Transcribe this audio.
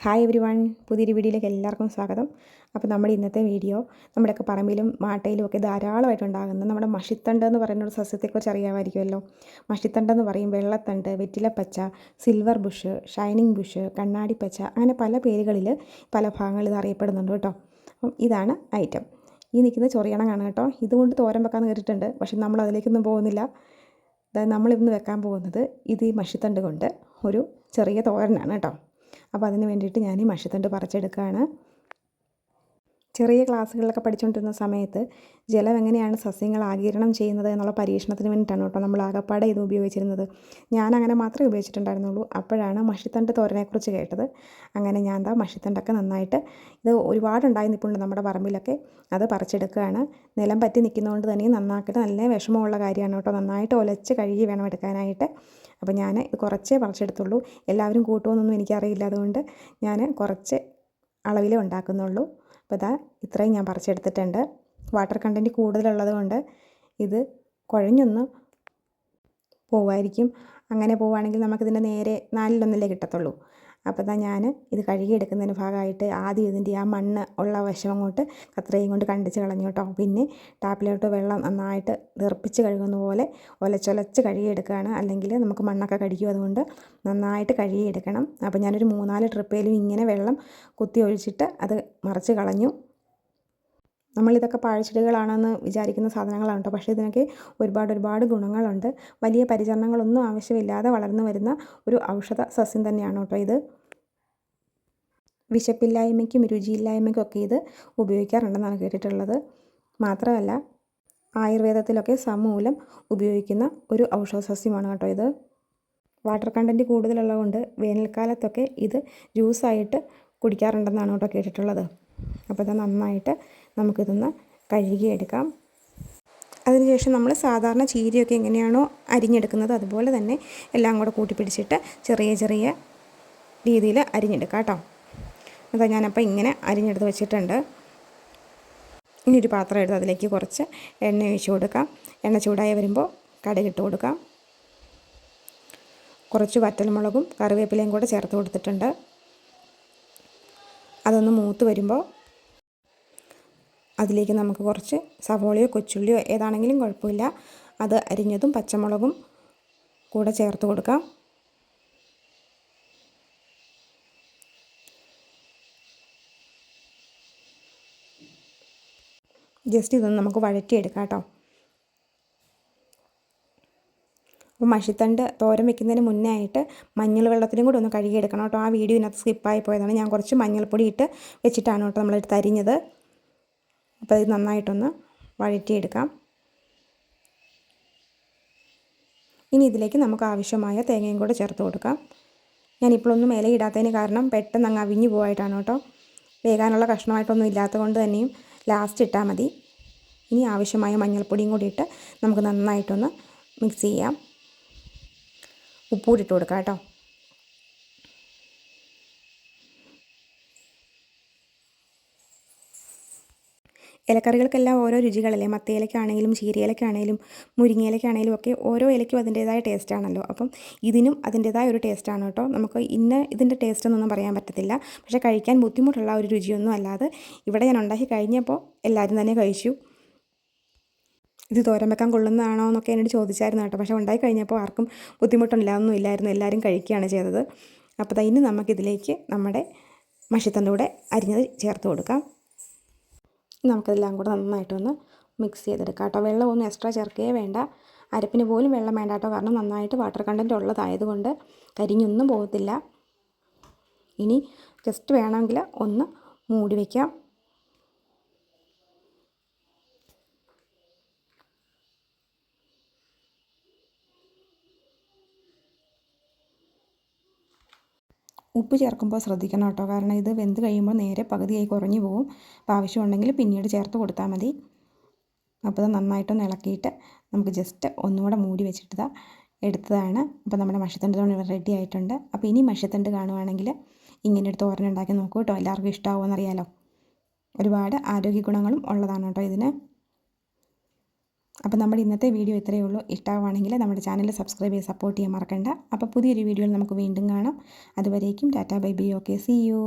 Hi every one, പുതിയൊരു വീഡിയോയിലേക്ക് എല്ലാവർക്കും സ്വാഗതം. അപ്പോൾ നമ്മുടെ ഇന്നത്തെ വീഡിയോ നമ്മുടെയൊക്കെ പറമ്പിലും മാട്ടയിലും ഒക്കെ ധാരാളമായിട്ടുണ്ടാകുന്ന നമ്മുടെ മഷിത്തണ്ട് എന്ന് പറയുന്ന ഒരു സസ്യത്തെക്കുറിച്ച് അറിയാമായിരിക്കുമല്ലോ. മഷിത്തണ്ടെന്ന് പറയും വെള്ളത്തണ്ട്, വെറ്റിലപ്പച്ച, സിൽവർ ബുഷ്, ഷൈനിങ് ബുഷ്, കണ്ണാടിപ്പച്ച, അങ്ങനെ പല പേരുകളിൽ പല ഭാഗങ്ങളിൽ ഇത് അറിയപ്പെടുന്നുണ്ട് കേട്ടോ. അപ്പം ഇതാണ് ഐറ്റം. ഈ നിൽക്കുന്ന ചൊറിയണങ്ങാണ് കേട്ടോ. ഇതുകൊണ്ട് തോരൻ വെക്കാമെന്ന് കേട്ടിട്ടുണ്ട്, പക്ഷെ നമ്മൾ അതിലേക്കൊന്നും പോകുന്നില്ല. അതായത് നമ്മളിന്ന് വെക്കാൻ പോകുന്നത് ഇത് ഈ മഷിത്തണ്ട് കൊണ്ട് ഒരു ചെറിയ തോരനാണ് കേട്ടോ. അപ്പോൾ അതിന് വേണ്ടിയിട്ട് ഞാൻ ഈ മഷിത്തണ്ട് പറിച്ചെടുക്കുകയാണ്. ചെറിയ ക്ലാസ്സുകളിലൊക്കെ പഠിച്ചുകൊണ്ടിരുന്ന സമയത്ത് ജലം എങ്ങനെയാണ് സസ്യങ്ങൾ ആഗിരണം ചെയ്യുന്നത് എന്നുള്ള പരീക്ഷണത്തിന് വേണ്ടിയിട്ടാണ് കേട്ടോ നമ്മൾ ആകപ്പാടെ ഇത് ഉപയോഗിച്ചിരുന്നത്. ഞാനങ്ങനെ മാത്രമേ ഉപയോഗിച്ചിട്ടുണ്ടായിരുന്നുള്ളൂ. അപ്പോഴാണ് മഷിത്തണ്ട് തോരനെക്കുറിച്ച് കേട്ടത്. അങ്ങനെ ഞാൻ എന്താ മഷിത്തണ്ടൊക്കെ നന്നായിട്ട് ഇത് ഒരുപാടുണ്ടായി നിൽപ്പുണ്ട് നമ്മുടെ പറമ്പിലൊക്കെ. അത് പറിച്ചെടുക്കുകയാണ്. നിലം പറ്റി നിൽക്കുന്നതുകൊണ്ട് തന്നെ നന്നാക്കിയിട്ട് നല്ല വിഷമമുള്ള കാര്യമാണ് കേട്ടോ. നന്നായിട്ട് ഒലച്ച് കഴുകി വേണം എടുക്കാനായിട്ട്. അപ്പോൾ ഞാൻ ഇത് കുറച്ചേ പറിച്ചെടുത്തുള്ളൂ. എല്ലാവരും കൂട്ടുമെന്നൊന്നും എനിക്കറിയില്ല. അതുകൊണ്ട് ഞാൻ കുറച്ച് അളവിലേ ഉണ്ടാക്കുന്നുള്ളൂ. അപ്പോൾ ഇതാ ഇത്രയും ഞാൻ പറിച്ചെടുത്തിട്ടുണ്ട്. വാട്ടർ കണ്ടൻറ്റ് കൂടുതലുള്ളത് കൊണ്ട് ഇത് കുഴഞ്ഞൊന്ന് പോവായിരിക്കും. അങ്ങനെ പോവുകയാണെങ്കിൽ നമുക്കിതിൻ്റെ നേരെ 4-1 കിട്ടത്തുള്ളൂ. അപ്പോൾ ഇതാ ഞാൻ ഇത് കഴുകിയെടുക്കുന്നതിന് ഭാഗമായിട്ട് ആദ്യം ഇതിൻ്റെ ആ മണ്ണ് ഉള്ള വശം അങ്ങോട്ട് കത്രികയും കൊണ്ട് കണ്ടിച്ച് കളഞ്ഞു കേട്ടോ. പിന്നെ ടാപ്പിലോട്ട് വെള്ളം നന്നായിട്ട് തെറിപ്പിച്ച് കഴുകുന്ന പോലെ ഒലച്ചൊലച്ച് കഴുകിയെടുക്കുകയാണ്. അല്ലെങ്കിൽ നമുക്ക് മണ്ണൊക്കെ കടിക്കും. അതുകൊണ്ട് നന്നായിട്ട് കഴുകിയെടുക്കണം. അപ്പോൾ ഞാനൊരു 3-4 ട്രിപ്പിലും ഇങ്ങനെ വെള്ളം കുത്തി ഒഴിച്ചിട്ട് അത് മറിച്ച് കളഞ്ഞു. നമ്മളിതൊക്കെ പാഴ്ചെടികളാണെന്ന് വിചാരിക്കുന്ന സാധനങ്ങളാണ് കേട്ടോ. പക്ഷേ ഇതിനൊക്കെ ഒരുപാട് ഗുണങ്ങളുണ്ട്. വലിയ പരിചരണങ്ങളൊന്നും ആവശ്യമില്ലാതെ വളർന്നു വരുന്ന ഒരു ഔഷധ സസ്യം തന്നെയാണ് കേട്ടോ ഇത്. വിശപ്പില്ലായ്മയ്ക്കും രുചിയില്ലായ്മയ്ക്കും ഒക്കെ ഇത് ഉപയോഗിക്കാറുണ്ടെന്നാണ് കേട്ടിട്ടുള്ളത്. മാത്രമല്ല ആയുർവേദത്തിലൊക്കെ സമൂലം ഉപയോഗിക്കുന്ന ഒരു ഔഷധ സസ്യമാണ് കേട്ടോ ഇത്. വാട്ടർ കണ്ടൻറ്റ് കൂടുതലുള്ളതുകൊണ്ട് വേനൽക്കാലത്തൊക്കെ ഇത് ജ്യൂസായിട്ട് കുടിക്കാറുണ്ടെന്നാണ് കേട്ടോ കേട്ടിട്ടുള്ളത്. അപ്പോൾ ഇത് നന്നായിട്ട് നമുക്കിതൊന്ന് കഴുകിയെടുക്കാം. അതിനുശേഷം നമ്മൾ സാധാരണ ചീരയൊക്കെ എങ്ങനെയാണോ അരിഞ്ഞെടുക്കുന്നത് അതുപോലെ തന്നെ എല്ലാം കൂടെ കൂട്ടിപ്പിടിച്ചിട്ട് ചെറിയ രീതിയിൽ അരിഞ്ഞെടുക്കാം കേട്ടോ. അതാ ഞാനപ്പോൾ ഇങ്ങനെ അരിഞ്ഞെടുത്ത് വെച്ചിട്ടുണ്ട്. ഇനി ഒരു പാത്രം എടുത്ത് അതിലേക്ക് കുറച്ച് എണ്ണ ഒഴിച്ച് കൊടുക്കാം. എണ്ണ ചൂടായി വരുമ്പോൾ കടുകിട്ട് കൊടുക്കാം. കുറച്ച് വറ്റൽമുളകും കറിവേപ്പിലയും കൂടെ ചേർത്ത് കൊടുത്തിട്ടുണ്ട്. അതൊന്ന് മൂത്ത് വരുമ്പോൾ അതിലേക്ക് നമുക്ക് കുറച്ച് സവോളയോ കൊച്ചുള്ളിയോ ഏതാണെങ്കിലും കുഴപ്പമില്ല, അത് അരിഞ്ഞതും പച്ചമുളകും കൂടെ ചേർത്ത് കൊടുക്കാം. ജസ്റ്റ് ഇതൊന്ന് നമുക്ക് വഴറ്റിയെടുക്കാം കേട്ടോ. അപ്പോൾ മഷിത്തണ്ട് തോരൻ വെക്കുന്നതിന് മുന്നേ ആയിട്ട് മഞ്ഞൾ വെള്ളത്തിലും കൂടെ ഒന്ന് കഴുകിയെടുക്കണം കേട്ടോ. ആ വീഡിയോ ഇതിനകത്ത് സ്കിപ്പായി പോയതാണ്. ഞാൻ കുറച്ച് മഞ്ഞൾപ്പൊടി ഇട്ട് വെച്ചിട്ടാണ് കേട്ടോ നമ്മളെടുത്ത് അരിഞ്ഞത്. അപ്പോൾ ഇത് നന്നായിട്ടൊന്ന് വഴറ്റിയെടുക്കാം. ഇനി ഇതിലേക്ക് നമുക്ക് ആവശ്യമായ തേങ്ങയും കൂടെ ചേർത്ത് കൊടുക്കാം. ഞാനിപ്പോഴൊന്നും ഇലയിടാത്തതിന് കാരണം പെട്ടെന്ന് അങ്ങ് അവിഞ്ഞു പോകായിട്ടാണ് കേട്ടോ. വേകാനുള്ള കഷ്ണമായിട്ടൊന്നും ഇല്ലാത്തത് കൊണ്ട് തന്നെയും ലാസ്റ്റ് ഇട്ടാൽ മതി. ഇനി ആവശ്യമായ മഞ്ഞൾപ്പൊടിയും കൂടി ഇട്ട് നമുക്ക് നന്നായിട്ടൊന്ന് മിക്സ് ചെയ്യാം. ഉപ്പൂടിട്ട് കൊടുക്കാം കേട്ടോ. ഇലക്കറികൾക്കെല്ലാം ഓരോ രുചികളല്ലേ. മത്തയിലക്കാണെങ്കിലും ചീരയിലക്കാണെങ്കിലും മുരിങ്ങയിലക്കാണെങ്കിലും ഒക്കെ ഓരോ ഇലയ്ക്കും അതിൻ്റേതായ ടേസ്റ്റാണല്ലോ. അപ്പം ഇതിനും അതിൻ്റേതായ ഒരു ടേസ്റ്റാണ് കേട്ടോ. നമുക്ക് ഇതിൻ്റെ ടേസ്റ്റ് എന്നൊന്നും പറയാൻ പറ്റത്തില്ല. പക്ഷേ കഴിക്കാൻ ബുദ്ധിമുട്ടുള്ള ഒരു രുചിയൊന്നും അല്ലാതെ ഇവിടെ ഞാൻ ഉണ്ടാക്കി കഴിഞ്ഞപ്പോൾ എല്ലാവരും തന്നെ കഴിച്ചു. ഇത് തോരൻ വെക്കാൻ കൊള്ളുന്നതാണോ എന്നൊക്കെ എന്നോട് ചോദിച്ചായിരുന്നു കേട്ടോ. പക്ഷേ ഉണ്ടായി കഴിഞ്ഞപ്പോൾ ആർക്കും ബുദ്ധിമുട്ടില്ല ഇല്ലായിരുന്നു. എല്ലാവരും കഴിക്കുകയാണ് ചെയ്തത്. അപ്പോൾ ഇനി നമുക്കിതിലേക്ക് നമ്മുടെ മഷിത്തണ്ട് കൂടെ അരിഞ്ഞത് ചേർത്ത് കൊടുക്കാം. നമുക്കതെല്ലാം കൂടെ നന്നായിട്ടൊന്ന് മിക്സ് ചെയ്തെടുക്കാം കേട്ടോ. വെള്ളമൊന്നും എക്സ്ട്രാ ചേർക്കുകയേ വേണ്ട. അരപ്പിന് പോലും വെള്ളം വേണ്ട കേട്ടോ. കാരണം നന്നായിട്ട് വാട്ടർ കണ്ടൻറ്റ് ഉള്ളതായതുകൊണ്ട് കരിഞ്ഞൊന്നും പോകത്തില്ല. ഇനി ജസ്റ്റ് വേണമെങ്കിൽ ഒന്ന് മൂടി വയ്ക്കാം. ഉപ്പ് ചേർക്കുമ്പോൾ ശ്രദ്ധിക്കണം കേട്ടോ. കാരണം ഇത് വെന്ത് കഴിയുമ്പോൾ നേരെ പകുതിയായി കുറഞ്ഞു പോകും. അപ്പോൾ ആവശ്യമുണ്ടെങ്കിൽ പിന്നീട് ചേർത്ത് കൊടുത്താൽ മതി. അപ്പോൾ അത് നന്നായിട്ടൊന്ന് ഇളക്കിയിട്ട് നമുക്ക് ജസ്റ്റ് ഒന്നുകൂടെ മൂടി വെച്ചിട്ട് എടുത്തതാണ്. അപ്പോൾ നമ്മുടെ മഷിത്തണ്ട് റെഡി ആയിട്ടുണ്ട്. അപ്പോൾ ഇനി മഷിത്തണ്ട് കാണുവാണെങ്കിൽ ഇങ്ങനെ ഒരു തോരൻ ഉണ്ടാക്കി നോക്കൂ കേട്ടോ. എല്ലാവർക്കും ഇഷ്ടമാവുമെന്ന് അറിയാലോ. ഒരുപാട് ആരോഗ്യ ഗുണങ്ങളും ഉള്ളതാണ് കേട്ടോ ഇതിന്. അപ്പോൾ നമ്മുടെ ഇന്നത്തെ വീഡിയോ ഇത്രയേ ഉള്ളൂ. ഇഷ്ടമാണെങ്കിൽ നമ്മുടെ ചാനൽ സബ്സ്ക്രൈബ് ചെയ്ത് സപ്പോർട്ട് ചെയ്യാൻ മറക്കണ്ട. അപ്പോൾ പുതിയൊരു വീഡിയോയിൽ നമുക്ക് വീണ്ടും കാണാം. അതുവരേക്കും tata bye bye. Okay, see U.